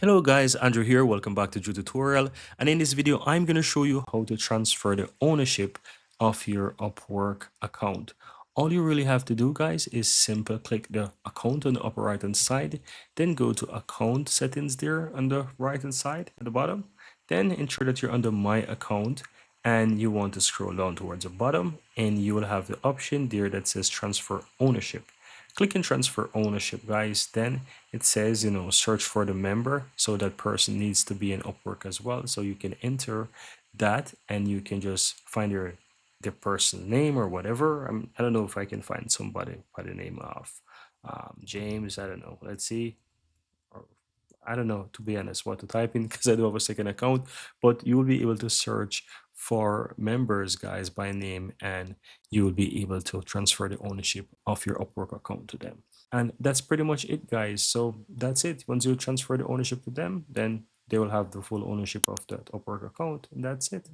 Hello guys, Andrew here. Welcome back to Drew Tutorial. And in this video, I'm going to show you how to transfer the ownership of your Upwork account. All you really have to do, guys, is simply click the account on the upper right hand side, then go to account settings there on the right hand side at the bottom. Then ensure that you're under my account and you want to scroll down towards the bottom and you will have the option there that says transfer ownership. Click and transfer ownership, guys. Then it says, search for the member. So that person needs to be in Upwork as well. So you can enter that and you can just find the person's name or whatever. I don't know if I can find somebody by the name of James. I don't know. Let's see. Or I don't know, to be honest, what to type in because I do have a second account, but you will be able to search for members, guys, by name, and you will be able to transfer the ownership of your Upwork account to them. And that's pretty much it, guys. So that's it. Once you transfer the ownership to them, then they will have the full ownership of that Upwork account, and that's it.